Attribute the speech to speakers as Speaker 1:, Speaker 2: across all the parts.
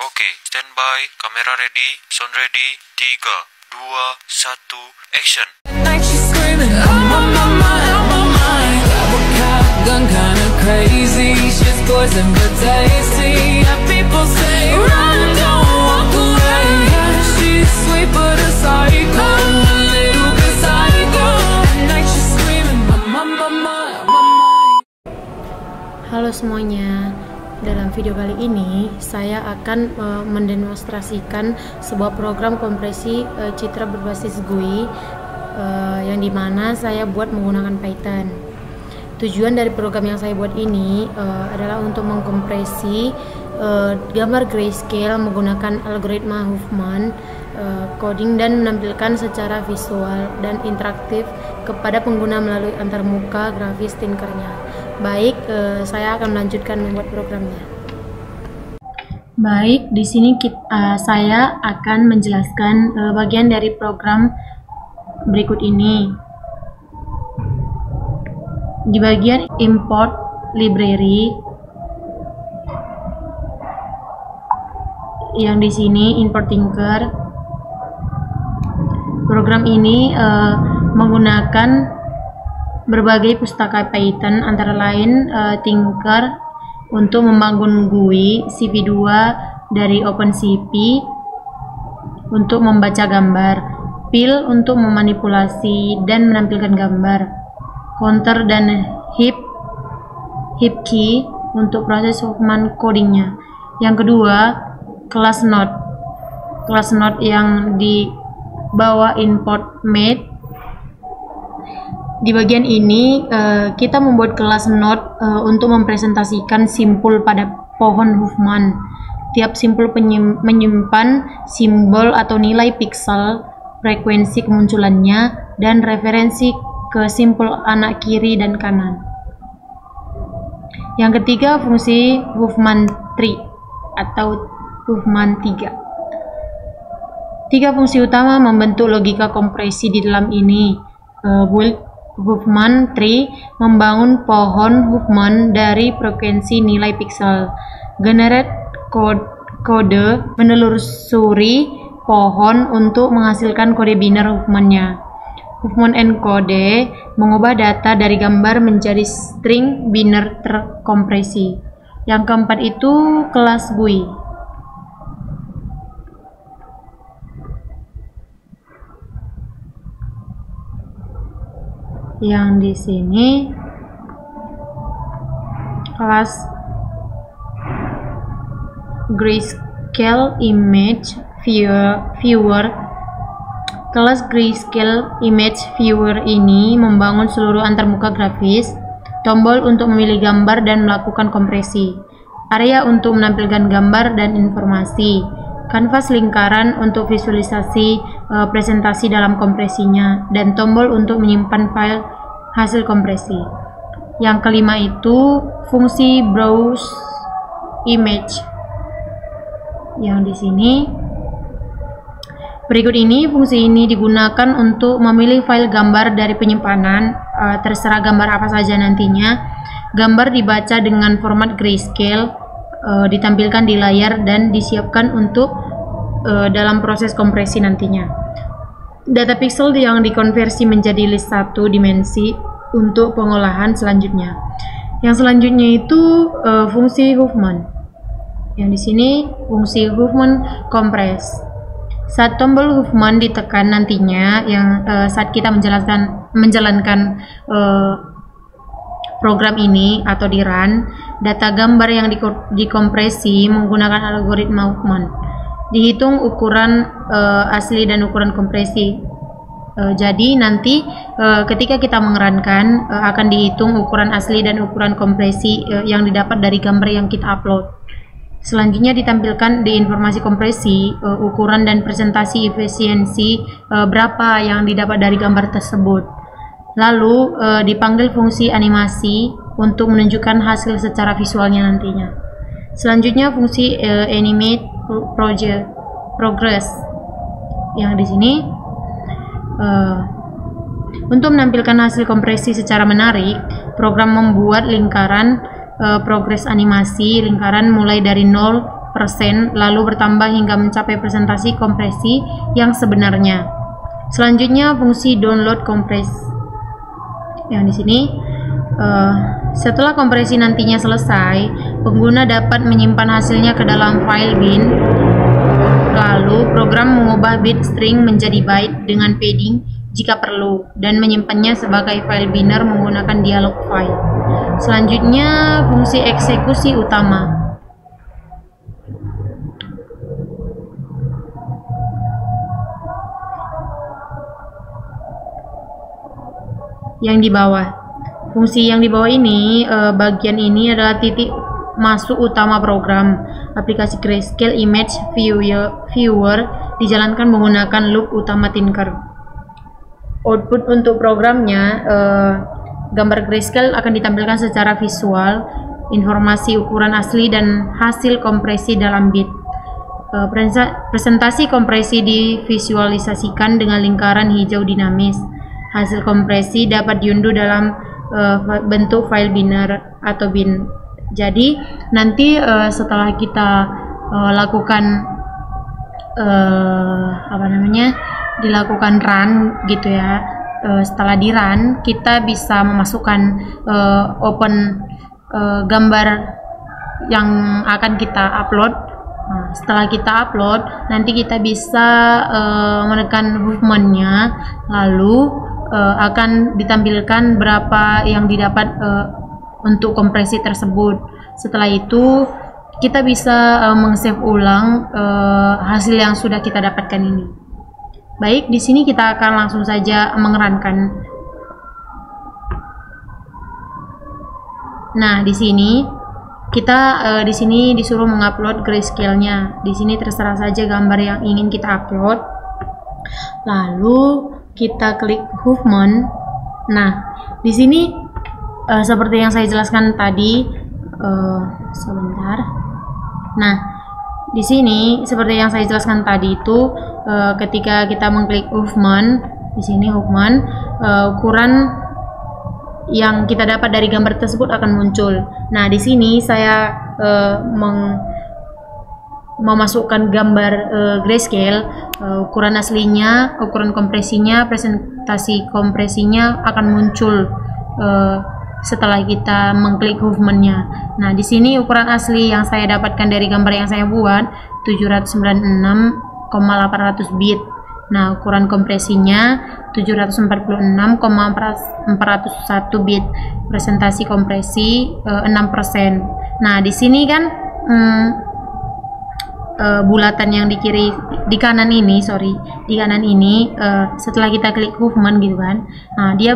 Speaker 1: Oke, standby, kamera ready, sound ready, 3, 2, 1, action.
Speaker 2: Like she's screaming, I'm on my mind, I'm on my mind. Grab a cop gun, kinda crazy. She's poison but tasty. Yeah, people say, run, don't walk away. Yeah, she's sweet but a psycho, a little bit psycho. At night she's screaming, I'm on my mind, I'm on my mind.
Speaker 3: Halo semuanya, dalam video kali ini saya akan mendemonstrasikan sebuah program kompresi citra berbasis GUI yang dimana saya buat menggunakan Python. Tujuan dari program yang saya buat ini adalah untuk mengkompresi gambar grayscale menggunakan algoritma Huffman, coding dan menampilkan secara visual dan interaktif kepada pengguna melalui antarmuka grafis Tinkernya. Baik, saya akan melanjutkan membuat programnya. Baik, di sini saya akan menjelaskan bagian dari program berikut ini. Di bagian import library, yang di sini import Tinker. Program ini menggunakan berbagai pustaka Python, antara lain Tinker untuk membangun GUI, CV2 dari OpenCV untuk membaca gambar, Fill untuk memanipulasi dan menampilkan gambar, Counter dan Heap Key untuk proses Huffman codingnya. Yang kedua, Class Node yang di bawah import made. Di bagian ini kita membuat kelas node untuk mempresentasikan simpul pada pohon Huffman. Tiap simpul menyimpan simbol atau nilai pixel, frekuensi kemunculannya, dan referensi ke simpul anak kiri dan kanan. Yang ketiga, fungsi Huffman tree atau Huffman 3. Tiga fungsi utama membentuk logika kompresi di dalam ini. Build Huffman tree membangun pohon Huffman dari frekuensi nilai pixel. Generate kode menelusuri pohon untuk menghasilkan kode biner Huffman-nya. Huffman encode mengubah data dari gambar menjadi string biner terkompresi. Yang keempat itu kelas GUI. Yang di sini kelas grayscale image viewer. Kelas grayscale image viewer ini membangun seluruh antarmuka grafis, tombol untuk memilih gambar dan melakukan kompresi, area untuk menampilkan gambar dan informasi, kanvas lingkaran untuk visualisasi presentasi dalam kompresinya, dan tombol untuk menyimpan file hasil kompresi. Yang kelima itu fungsi browse image. Yang di sini berikut ini, fungsi ini digunakan untuk memilih file gambar dari penyimpanan, terserah gambar apa saja nantinya. Gambar dibaca dengan format grayscale, ditampilkan di layar dan disiapkan untuk dalam proses kompresi nantinya. Data pixel yang dikonversi menjadi list 1 dimensi untuk pengolahan selanjutnya. Yang selanjutnya itu fungsi Huffman. Yang di sini fungsi Huffman compress. Saat tombol Huffman ditekan nantinya, saat kita menjalankan program ini atau di run, data gambar yang dikompresi menggunakan algoritma Huffman. Dihitung ukuran asli dan ukuran kompresi. Jadi nanti ketika kita mengerankan akan dihitung ukuran asli dan ukuran kompresi yang didapat dari gambar yang kita upload. Selanjutnya ditampilkan di informasi kompresi ukuran dan presentasi efisiensi berapa yang didapat dari gambar tersebut. Lalu dipanggil fungsi animasi untuk menunjukkan hasil secara visualnya nantinya. Selanjutnya fungsi animate progress. Yang di sini untuk menampilkan hasil kompresi secara menarik, program membuat lingkaran progres animasi lingkaran mulai dari 0 lalu bertambah hingga mencapai presentasi kompresi yang sebenarnya. Selanjutnya fungsi download compress. Yang di sini setelah kompresi nantinya selesai, pengguna dapat menyimpan hasilnya ke dalam file bin. Lalu program mengubah bit string menjadi byte dengan padding jika perlu dan menyimpannya sebagai file binner menggunakan dialog file. Selanjutnya fungsi eksekusi utama. Yang di bawah. Fungsi yang di bawah ini, bagian ini adalah titik masuk utama program. Aplikasi Grayscale Image Viewer dijalankan menggunakan loop utama Tinker. Output untuk programnya, gambar Grayscale akan ditampilkan secara visual, informasi ukuran asli dan hasil kompresi dalam bit. Presentasi kompresi divisualisasikan dengan lingkaran hijau dinamis. Hasil kompresi dapat diunduh dalam bentuk file binner atau bin. Jadi nanti setelah kita lakukan dilakukan run gitu ya, setelah di run kita bisa memasukkan gambar yang akan kita upload. Nah, setelah kita upload nanti kita bisa menekan movement-nya, lalu akan ditampilkan berapa yang didapat untuk kompresi tersebut. Setelah itu kita bisa meng-save ulang hasil yang sudah kita dapatkan ini. Baik, di sini kita akan langsung saja mengerankan. Nah, di sini kita di sini disuruh mengupload grayscale-nya. Di sini terserah saja gambar yang ingin kita upload. Lalu kita klik movement. Nah, di sini seperti yang saya jelaskan tadi, sebentar. Nah, di sini seperti yang saya jelaskan tadi itu, ketika kita mengklik movement, di sini movement, ukuran yang kita dapat dari gambar tersebut akan muncul. Nah, di sini saya memasukkan gambar grayscale, ukuran aslinya, ukuran kompresinya, presentasi kompresinya akan muncul setelah kita mengklik movement-nya. Nah, di sini ukuran asli yang saya dapatkan dari gambar yang saya buat 796,800 bit. Nah, ukuran kompresinya 746,401 bit. Presentasi kompresi 6%. Nah, di sini kan bulatan yang di kanan ini, setelah kita klik movement gitu kan, nah dia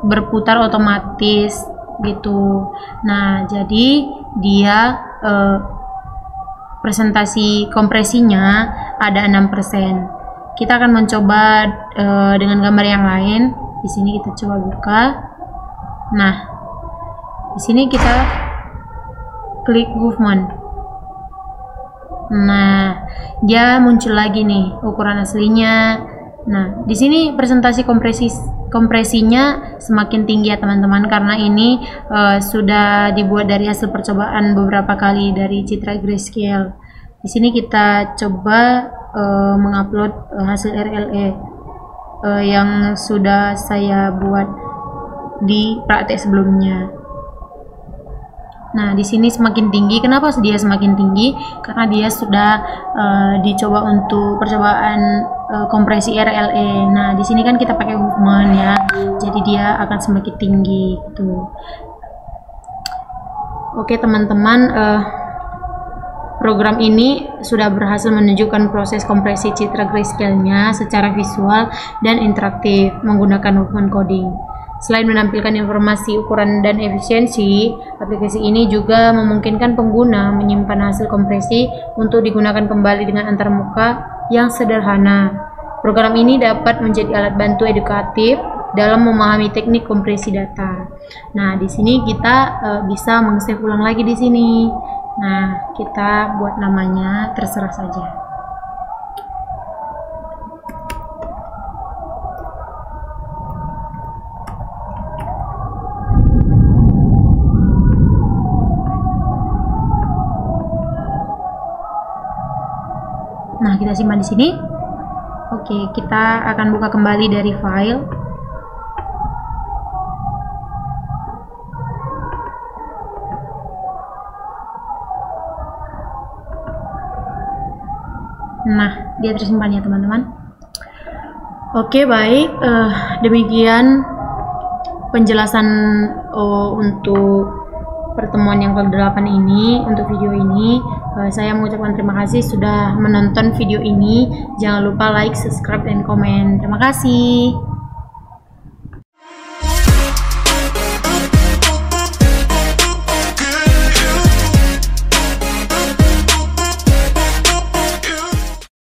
Speaker 3: berputar otomatis gitu. Nah, jadi dia presentasi kompresinya ada 6%. Kita akan mencoba dengan gambar yang lain. Di sini kita coba buka. Nah, di sini kita klik movement. Nah, dia muncul lagi nih ukuran aslinya. Nah, di sini presentasi kompresinya semakin tinggi ya teman-teman, karena ini sudah dibuat dari hasil percobaan beberapa kali dari Citra Grayscale. Di sini kita coba mengupload hasil RLE yang sudah saya buat di praktek sebelumnya. Nah, di sini semakin tinggi. Kenapa dia semakin tinggi? Karena dia sudah dicoba untuk percobaan kompresi RLE. Nah, di sini kan kita pakai movement ya, jadi dia akan semakin tinggi gitu. Oke teman-teman, program ini sudah berhasil menunjukkan proses kompresi Citra Grayscale-nya secara visual dan interaktif menggunakan movement coding. Selain menampilkan informasi ukuran dan efisiensi, aplikasi ini juga memungkinkan pengguna menyimpan hasil kompresi untuk digunakan kembali dengan antarmuka yang sederhana. Program ini dapat menjadi alat bantu edukatif dalam memahami teknik kompresi data. Nah, di sini kita bisa meng-save ulang lagi di sini. Nah, kita buat namanya terserah saja. Nah, kita simpan di sini. Oke, kita akan buka kembali dari file. Nah, dia tersimpan ya teman-teman. Oke, baik. Demikian penjelasan untuk pertemuan yang ke-8 ini, untuk video ini. Saya mengucapkan terima kasih sudah menonton video ini. Jangan lupa like, subscribe, dan komen. Terima kasih.